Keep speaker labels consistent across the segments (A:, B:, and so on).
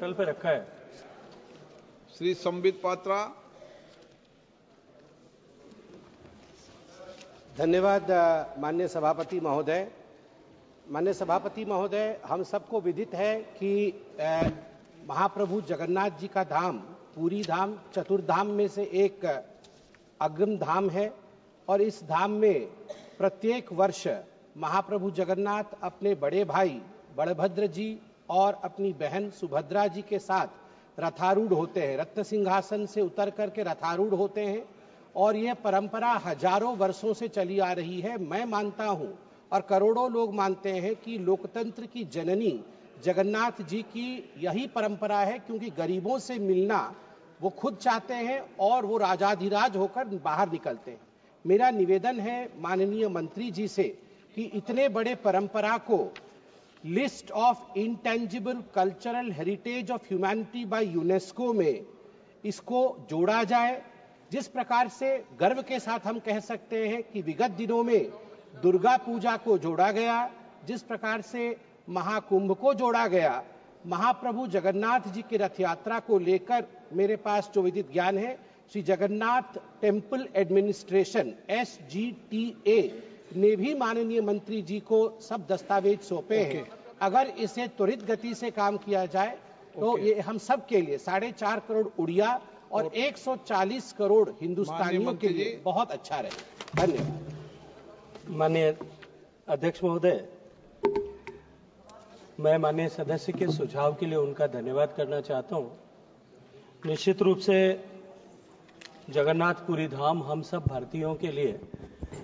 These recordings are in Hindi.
A: पटल पे रखा है।
B: श्री संबित पात्रा।
C: धन्यवाद माननीय सभापति महोदय। माननीय सभापति महोदय, हम सबको विदित है कि महाप्रभु जगन्नाथ जी का धाम पूरी धाम चतुर्धाम में से एक अग्रम धाम है और इस धाम में प्रत्येक वर्ष महाप्रभु जगन्नाथ अपने बड़े भाई बलभद्र जी और अपनी बहन सुभद्रा जी के साथ रथारूढ़ होते हैं, रत्न सिंहासन से उतर करके रथारूढ़ होते हैं और यह परंपरा हजारों वर्षों से चली आ रही है। मैं मानता हूं और करोड़ों लोग मानते हैं कि लोकतंत्र की जननी जगन्नाथ जी की यही परंपरा है, क्योंकि गरीबों से मिलना वो खुद चाहते हैं और वो राजाधिराज होकर बाहर निकलते हैं। मेरा निवेदन है माननीय मंत्री जी से कि इतने बड़े परंपरा को list of intangible cultural heritage of humanity by UNESCO में इसको जोड़ा जाए। जिस प्रकार से गर्व के साथ हम कह सकते हैं कि विगत दिनों में दुर्गा पूजा को जोड़ा गया, जिस प्रकार से महाकुंभ को जोड़ा गया, महाप्रभु जगन्नाथ जी की रथ यात्रा को लेकर मेरे पास जो विदित ज्ञान है, Shri Jagannath temple administration SGTA ने भी माननीय मंत्री जी को सब दस्तावेज सौंपे हैं। अगर इसे त्वरित गति से काम किया जाए तो ये हम सब के लिए 4.5 करोड़ उड़िया और 140 करोड़ हिंदुस्तानियों के लिए बहुत अच्छा रहे। धन्यवाद।
A: माननीय अध्यक्ष महोदय, मैं माननीय सदस्य के सुझाव के लिए उनका धन्यवाद करना चाहता हूं। निश्चित रूप से जगन्नाथपुरी धाम हम सब भारतीयों के लिए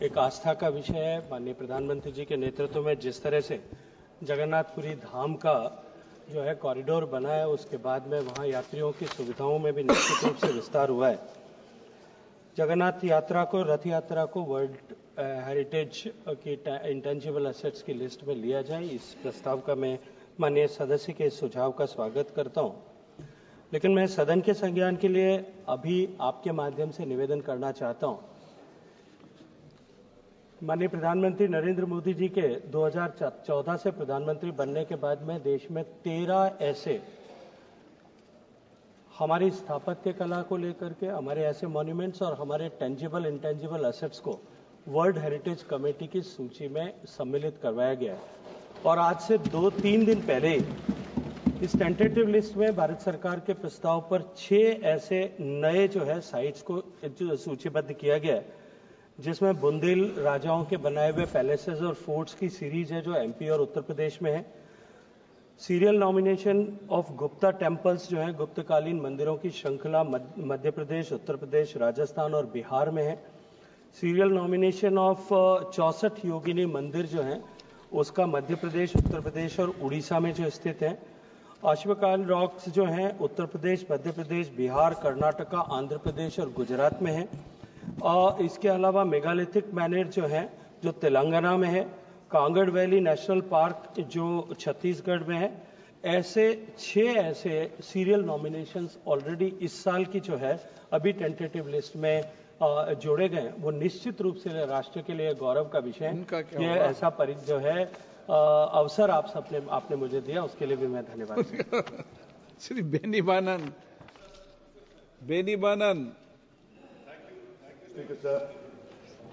A: एक आस्था का विषय है। माननीय प्रधानमंत्री जी के नेतृत्व में जिस तरह से जगन्नाथपुरी धाम का जो है कॉरिडोर बना है, उसके बाद में वहां यात्रियों की सुविधाओं में भी निश्चित रूप से विस्तार हुआ है। जगन्नाथ यात्रा को, रथ यात्रा को वर्ल्ड हेरिटेज की इंटेंजिबल एसेट्स की लिस्ट में लिया जाए, इस प्रस्ताव का मैं माननीय सदस्य के सुझाव का स्वागत करता हूं। लेकिन मैं सदन के संज्ञान के लिए अभी आपके माध्यम से निवेदन करना चाहता हूं। माननीय प्रधानमंत्री नरेंद्र मोदी जी के 2014 से प्रधानमंत्री बनने के बाद में देश में 13 ऐसे हमारी स्थापत्य कला को लेकर के हमारे ऐसे मॉन्यूमेंट्स और हमारे टेंजिबल इंटेंजिबल एसेट्स को वर्ल्ड हेरिटेज कमेटी की सूची में सम्मिलित करवाया गया है। और आज से 2-3 दिन पहले इस टेंटेटिव लिस्ट में भारत सरकार के प्रस्ताव पर 6 ऐसे नए जो है साइट्स को सूचीबद्ध किया गया है, जिसमें बुंदेल राजाओं के बनाए हुए पैलेसेस और फोर्ट्स की सीरीज है जो MP और उत्तर प्रदेश में है। Serial nomination of Gupta temples जो है गुप्तकालीन मंदिरों की श्रृंखला मध्य प्रदेश, उत्तर प्रदेश, राजस्थान और बिहार में है। सीरियल नॉमिनेशन ऑफ 64 योगिनी मंदिर जो है उसका मध्य प्रदेश, उत्तर प्रदेश और उड़ीसा में जो स्थित है। अश्वकाल रॉक्स जो हैं उत्तर प्रदेश, मध्य प्रदेश, बिहार, कर्नाटका, आंध्र प्रदेश और गुजरात में है। और इसके अलावा मेगालिथिक मैनर जो है जो तेलंगाना में है। कांगड़ वैली नेशनल पार्क जो छत्तीसगढ़ में है। ऐसे 6 ऐसे सीरियल नॉमिनेशंस ऑलरेडी इस साल की जो है अभी टेंटेटिव लिस्ट में जोड़े गए। वो निश्चित रूप से राष्ट्र के लिए गौरव का विषय है। ये ऐसा जो है अवसर आपने मुझे दिया, उसके लिए भी मैं धन्यवाद।
B: Shri Beni बानन।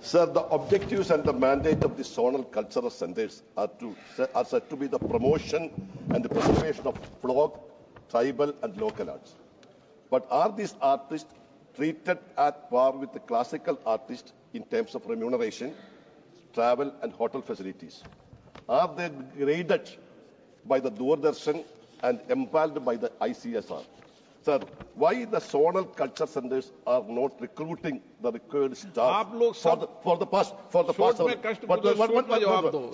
D: Sir, the objectives and the mandate of the zonal cultural centers are said to be the promotion and the preservation of folk, tribal and local arts. But are these artists treated at par with the classical artists in terms of remuneration, travel and hotel facilities? Are they graded by the Doordarshan and empaneled by the ICSR? Sir, why the zonal culture centers are not recruiting the required staff for the past?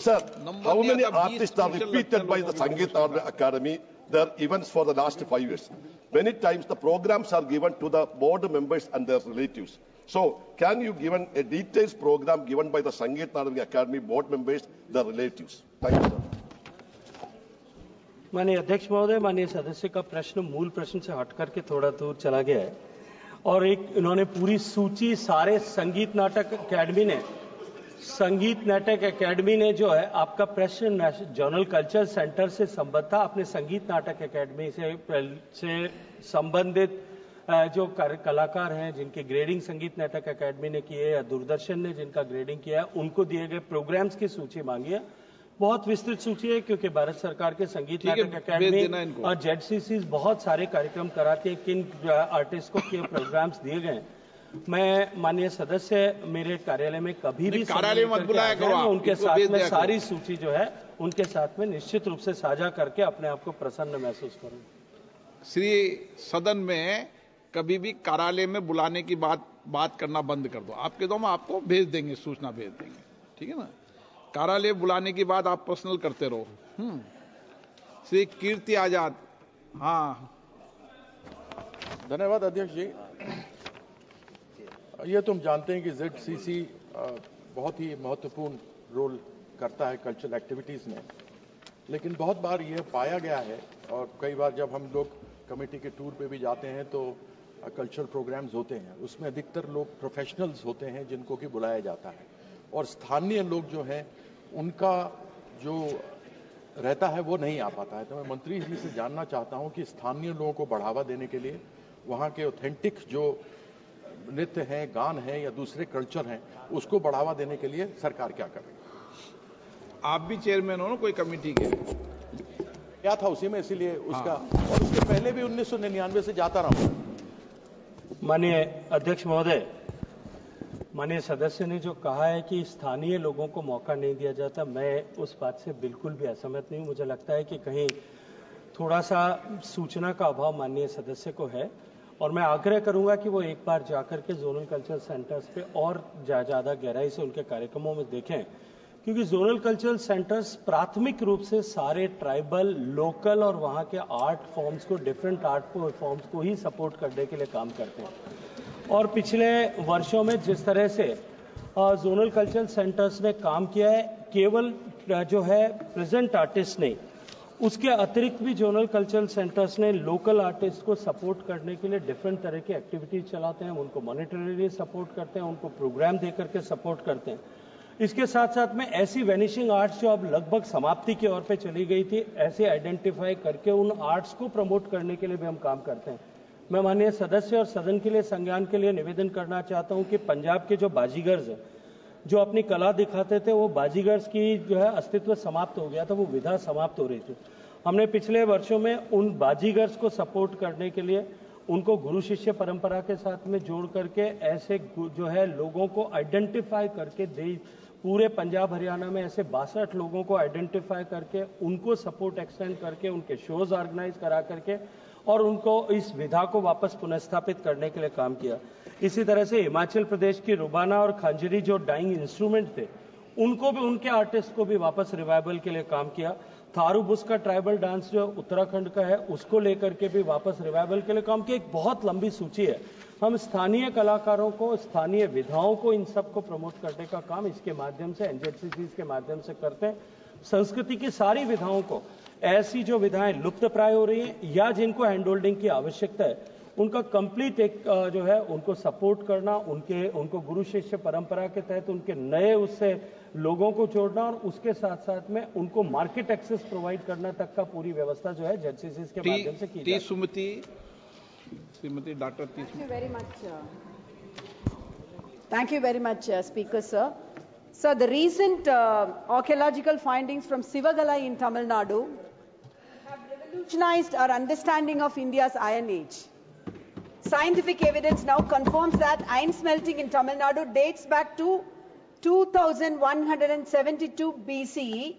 D: Sir, how many artists are repeated by the Sangeet Academy their events for the last 5 years? Many times the programs are given to the board members and their relatives. So, can you give a detailed program given by the Sangeet Academy board members, their relatives? Thank you, sir.
A: माननीय अध्यक्ष महोदय, माननीय सदस्य का प्रश्न मूल प्रश्न से हट करके थोड़ा दूर चला गया है और एक इन्होंने पूरी सूची सारे संगीत नाटक अकेडमी ने संगीत नाटक एकेडमी ने जो है आपका प्रश्न जोनल कल्चर सेंटर से संबद्ध था। अपने संगीत नाटक एकेडमी से संबंधित जो कलाकार हैं जिनकी ग्रेडिंग संगीत नाटक एकेडमी ने की है या दूरदर्शन ने जिनका ग्रेडिंग किया है, उनको दिए गए प्रोग्राम्स की सूची मांगी है। बहुत विस्तृत सूची है क्योंकि भारत सरकार के संगीत नाटक एकेडमी और जेडसीसी बहुत सारे कार्यक्रम कराती है। किन आर्टिस्ट को क्या प्रोग्राम्स दिए गए, मैं माननीय सदस्य मेरे कार्यालय में कभी भी
B: कार्यालय मत बुलाया करो,
A: उनके साथ में सारी सूची जो है उनके साथ में निश्चित रूप से साझा करके अपने आप को प्रसन्न महसूस करूं।
B: श्री सदन में कभी भी कार्यालय में बुलाने की बात करना बंद कर दो। आपके दो में आपको भेज देंगे, सूचना भेज देंगे, ठीक है ना। कार्यालय बुलाने की बात आप पर्सनल करते रहो। श्री कीर्ति आजाद। हाँ,
E: धन्यवाद अध्यक्ष जी। ये तुम जानते हैं कि जेडसीसी बहुत ही महत्वपूर्ण रोल करता है कल्चरल एक्टिविटीज में, लेकिन बहुत बार ये पाया गया है और कई बार जब हम लोग कमेटी के टूर पे भी जाते हैं तो कल्चरल प्रोग्राम्स होते हैं, उसमें अधिकतर लोग प्रोफेशनल्स होते हैं जिनको कि बुलाया जाता है और स्थानीय लोग जो हैं उनका जो रहता है वो नहीं आ पाता है। तो मैं मंत्री जी से जानना चाहता हूं कि स्थानीय लोगों को बढ़ावा देने के लिए वहां के ऑथेंटिक जो नृत्य हैं, गान हैं या दूसरे कल्चर हैं, उसको बढ़ावा देने के लिए सरकार क्या करे।
B: आप भी चेयरमैन हो ना कोई कमेटी के?
E: क्या था उसी में, इसीलिए उसका और उसके पहले भी 1999 से जाता रहा हूं।
A: माननीय अध्यक्ष महोदय, माननीय सदस्य ने जो कहा है कि स्थानीय लोगों को मौका नहीं दिया जाता, मैं उस बात से बिल्कुल भी असहमत नहीं हूं। मुझे लगता है कि कहीं थोड़ा सा सूचना का अभाव माननीय सदस्य को है और मैं आग्रह करूंगा कि वो एक बार जाकर के जोनल कल्चरल सेंटर्स पे और ज्यादा गहराई से उनके कार्यक्रमों में देखें, क्योंकि जोनल कल्चरल सेंटर्स प्राथमिक रूप से सारे ट्राइबल, लोकल और वहां के आर्ट फॉर्म्स को, डिफरेंट आर्ट फॉर्म्स को ही सपोर्ट करने के लिए काम करते हैं। और पिछले वर्षों में जिस तरह से जोनल कल्चरल सेंटर्स ने काम किया है, केवल जो है प्रेजेंट आर्टिस्ट नहीं, उसके अतिरिक्त भी जोनल कल्चरल सेंटर्स ने लोकल आर्टिस्ट को सपोर्ट करने के लिए डिफरेंट तरह की एक्टिविटीज चलाते हैं, उनको मॉनिटरीली सपोर्ट करते हैं, उनको प्रोग्राम दे करके सपोर्ट करते हैं। इसके साथ साथ में ऐसी वैनिशिंग आर्ट्स जो अब लगभग समाप्ति की ओर पे चली गई थी, ऐसे आइडेंटिफाई करके उन आर्ट्स को प्रमोट करने के लिए भी हम काम करते हैं। मैं माननीय सदस्य और सदन के लिए संज्ञान के लिए निवेदन करना चाहता हूं कि पंजाब के जो बाजीगर्स हैं, जो अपनी कला दिखाते थे, वो बाजीगर्स की जो है अस्तित्व समाप्त हो गया था, वो विधा समाप्त हो रही थी। हमने पिछले वर्षों में उन बाजीगर्स को सपोर्ट करने के लिए उनको गुरु शिष्य परंपरा के साथ में जोड़ करके ऐसे जो है लोगों को आइडेंटिफाई करके पूरे पंजाब हरियाणा में ऐसे 62 लोगों को आइडेंटिफाई करके उनको सपोर्ट एक्सटेंड करके उनके शोज ऑर्गेनाइज करा करके और उनको इस विधा को वापस पुनर्स्थापित करने के लिए काम किया। इसी तरह से हिमाचल प्रदेश की रुबाना और खंजरी जो डाइंग इंस्ट्रूमेंट थे, उनको भी, उनके आर्टिस्ट को भी वापस रिवाइवल के लिए काम किया। थारू बुस का ट्राइबल डांस जो उत्तराखंड का है, उसको लेकर के भी वापस रिवाइवल के लिए काम किया। एक बहुत लंबी सूची है। हम स्थानीय कलाकारों को, स्थानीय विधाओं को, इन सब को प्रमोट करने का काम इसके माध्यम से, एनजेडसीसी के माध्यम से करते हैं। संस्कृति की सारी विधाओं को, ऐसी जो विधाएं लुप्त प्राय हो रही हैं या जिनको हैंड होल्डिंग की आवश्यकता है, उनका कंप्लीट एक जो है उनको सपोर्ट करना, उनको गुरु शिष्य परंपरा के तहत उनके नए उससे लोगों को जोड़ना और उसके साथ साथ में उनको मार्केट एक्सेस प्रोवाइड करना तक का पूरी व्यवस्था जो है जेडसीसी के माध्यम से की जाती है।
B: Shrimati doctor
F: Thank you very much. Thank you very much, Speaker, sir. Sir, the recent archaeological findings from Sivagalai in Tamil Nadu have revolutionized our understanding of India's Iron Age. Scientific evidence now confirms that iron smelting in Tamil Nadu dates back to 2172 BCE,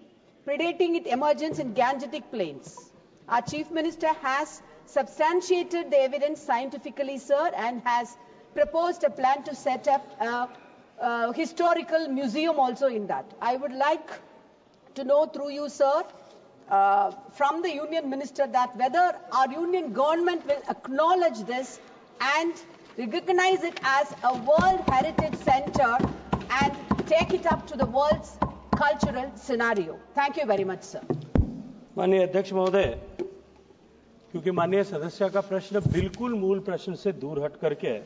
F: predating its emergence in Gangetic Plains. Our Chief Minister has substantiated the evidence scientifically, sir, and has proposed a plan to set up a historical museum also in that. I would like to know through you, sir, from the Union Minister, that whether our Union government will acknowledge this and recognize it as a World Heritage Center and take it up to the world's cultural scenario. Thank you very much, sir.
A: माननीय अध्यक्ष महोदय, क्योंकि माननीय सदस्य का प्रश्न बिल्कुल मूल प्रश्न से दूर हट करके है,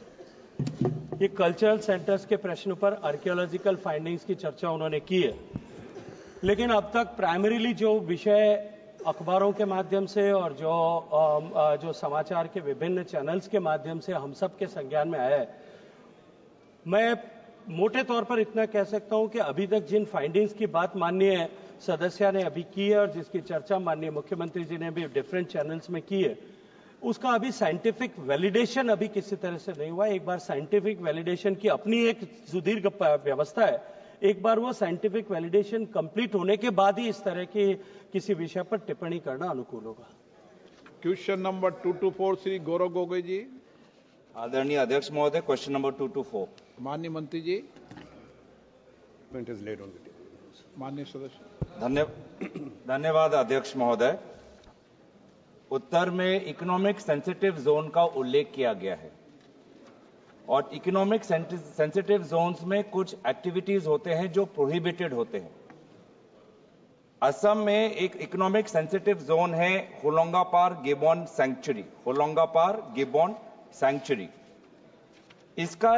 A: ये कल्चरल सेंटर्स के प्रश्न पर आर्कियोलॉजिकल फाइंडिंग्स की चर्चा उन्होंने की है, लेकिन अब तक प्राइमरीली जो विषय अखबारों के माध्यम से और जो समाचार के विभिन्न चैनल्स के माध्यम से हम सब के संज्ञान में आया है, मैं मोटे तौर पर इतना कह सकता हूं कि अभी तक जिन फाइंडिंग्स की बात माननीय सदस्य ने अभी की है और जिसकी चर्चा माननीय मुख्यमंत्री जी ने भी डिफरेंट चैनल्स में की है, उसका अभी साइंटिफिक वैलिडेशन अभी किसी तरह से नहीं हुआ। एक बार साइंटिफिक वैलिडेशन की अपनी एक सुदीर्घ व्यवस्था है, एक बार वो साइंटिफिक वैलिडेशन कंप्लीट होने के बाद ही इस तरह की किसी विषय पर टिप्पणी करना अनुकूल होगा।
B: क्वेश्चन नंबर 224 श्री गौरव गोगोई जी।
G: आदरणीय अध्यक्ष महोदय, क्वेश्चन नंबर 224।
B: माननीय मंत्री जी। माननीय सदस्य।
G: धन्यवाद अध्यक्ष महोदय। उत्तर में इकोनॉमिक सेंसिटिव जोन का उल्लेख किया गया है और इकोनॉमिक सेंसिटिव जोन्स में कुछ एक्टिविटीज होते हैं जो प्रोहिबिटेड होते हैं। असम में एक इकोनॉमिक सेंसिटिव जोन है होलोंगापार गिबॉन सैंक्चुरी। इसका